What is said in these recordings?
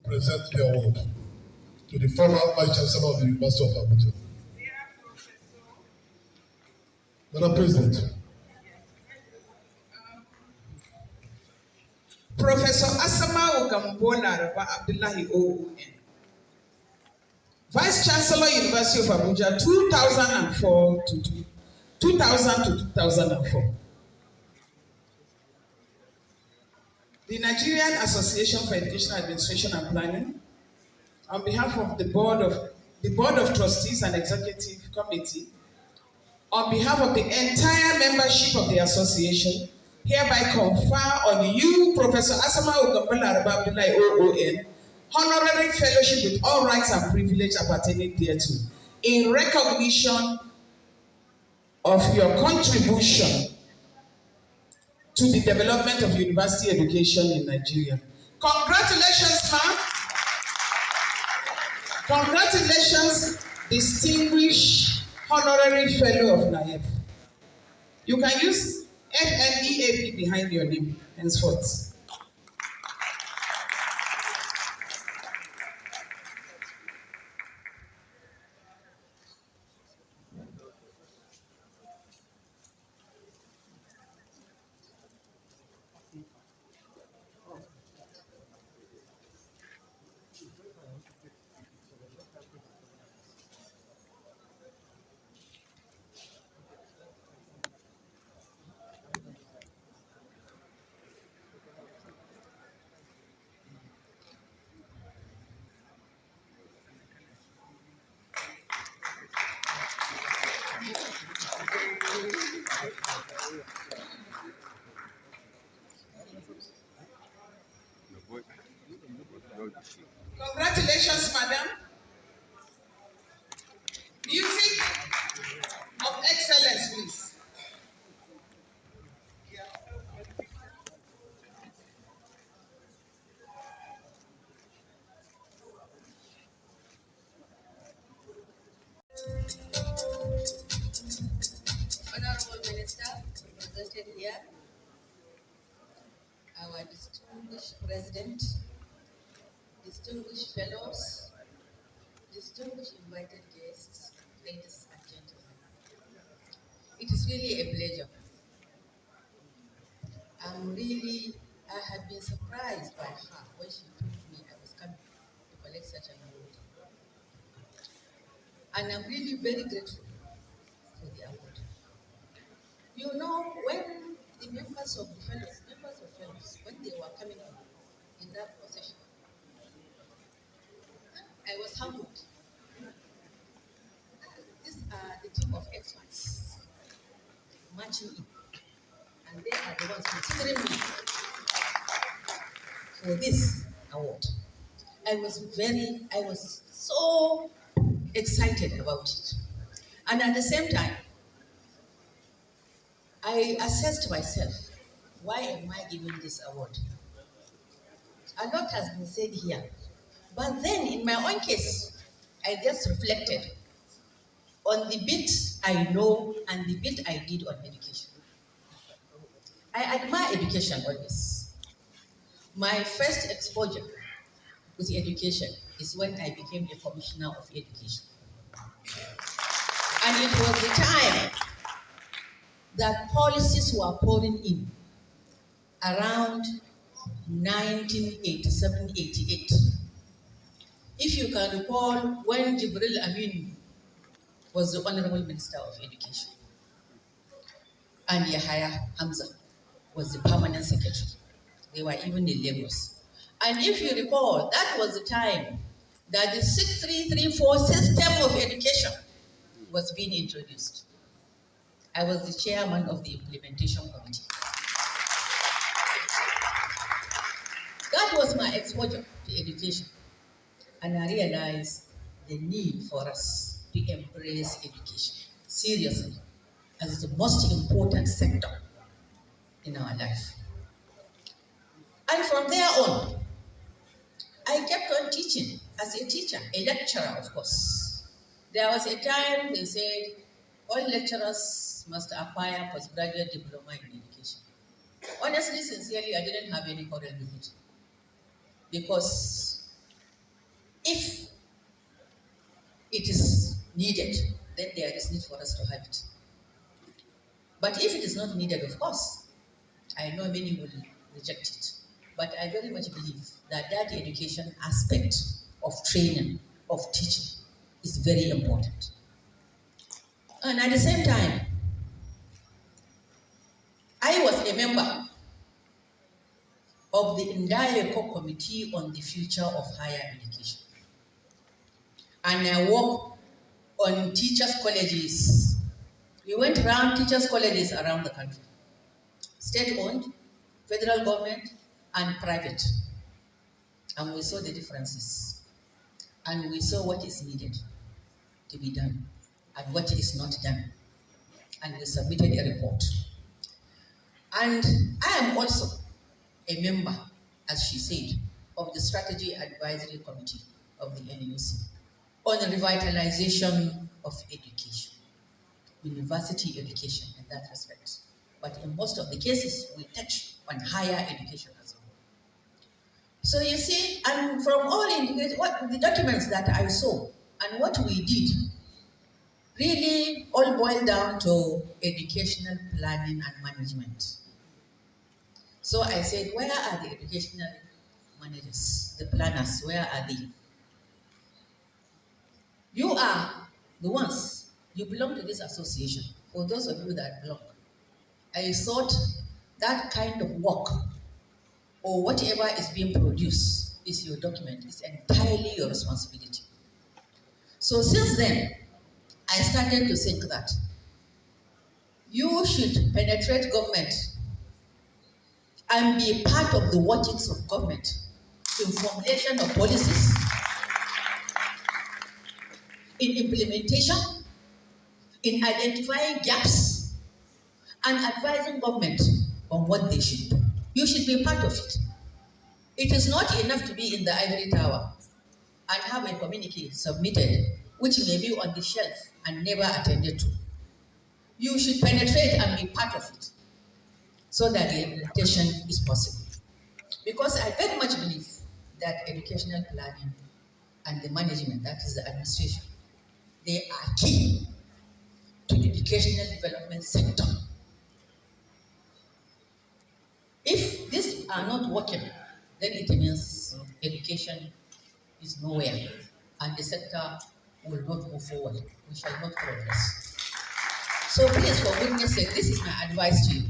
present the award to the former Vice Chancellor of the University of Abuja. Madam President. Professor Asama Gambo Laraba Abdullahi OON. Vice Chancellor, University of Abuja, 2004 to 2000 to 2004. The Nigerian Association for Educational Administration and Planning, on behalf of the Board of Trustees and Executive Committee, on behalf of the entire membership of the association, hereby confer on you, Professor Asama Gambo Laraba Abdullahi OON, honorary fellowship with all rights and privileges appertaining thereto, in recognition of your contribution to the development of university education in Nigeria. Congratulations, ma'am. Congratulations, distinguished honorary fellow of NAEP. You can use NAEP behind your name henceforth. Congratulations, madam. Music of excellence, please. Honorable Minister, represented here, our distinguished President, distinguished fellows, distinguished invited guests, ladies and gentlemen. It is really a pleasure. I have been surprised by her when she told me I was coming to collect such an award. And I'm really very grateful for the award. You know, when the members of fellows, when they were coming in that procession, I was humbled. These are the team of experts marching in, and they are the ones considering me for this award. I was so excited about it. And at the same time, I assessed myself, why am I given this award? A lot has been said here. But then in my own case, I just reflected on the bit I know and the bit I did on education. I admire education always. My first exposure with education is when I became the Commissioner of Education. And it was the time that policies were pouring in around 1987-88. If you can recall, when Jibril Amin was the Honorable Minister of Education, and Yahya Hamza was the Permanent Secretary. They were even in Lagos. And if you recall, that was the time that the 6334 system of education was being introduced. I was the chairman of the implementation committee. That was my exposure to education. And I realized the need for us to embrace education seriously as the most important sector in our life. And from there on, I kept on teaching as a teacher, a lecturer, of course. There was a time they said all lecturers must acquire postgraduate diploma in education. Honestly, sincerely, I didn't have any quarrel with it, because If it is needed, then there is need for us to have it. But if it is not needed, of course, I know many will reject it. But I very much believe that that education aspect of training, of teaching, is very important. And at the same time, I was a member of the NAEP Committee on the Future of Higher Education. And I work on teachers' colleges. We went around teachers' colleges around the country, state-owned, federal government, and private. And we saw the differences. And we saw what is needed to be done and what is not done. And we submitted a report. And I am also a member, as she said, of the Strategy Advisory Committee of the NAEP on the revitalization of education, university education in that respect. But in most of the cases, we touch on higher education as well. So you see, and from all what the documents that I saw and what we did really all boil down to educational planning and management. So I said, where are the educational managers, the planners, where are they? You are the ones, you belong to this association. For those of you that belong, I thought that kind of work or whatever is being produced is your document, it's entirely your responsibility. So since then, I started to think that you should penetrate government and be part of the workings of government in formulation of policies, in implementation, in identifying gaps, and advising government on what they should do. You should be part of it. It is not enough to be in the ivory tower and have a communique submitted which may be on the shelf and never attended to. You should penetrate and be part of it so that the implementation is possible. Because I very much believe that educational planning and the management, that is the administration, they are key to the educational development sector. If these are not working, then it means education is nowhere and the sector will not move forward. We shall not progress. So please, for goodness sake, this is my advice to you.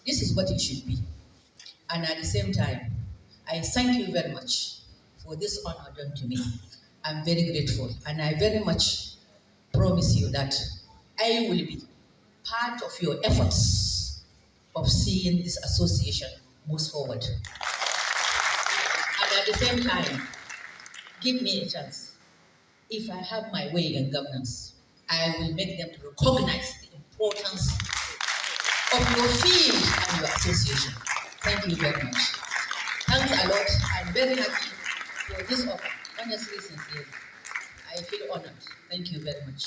This is what it should be. And at the same time, I thank you very much for this honor done to me. I'm very grateful, and I very much promise you that I will be part of your efforts of seeing this association move forward. And at the same time, give me a chance. If I have my way in governance, I will make them to recognize the importance of your field and your association. Thank you very much. Thanks a lot. I'm very happy for this offer. Honestly, sincerely, I feel honored. Thank you very much.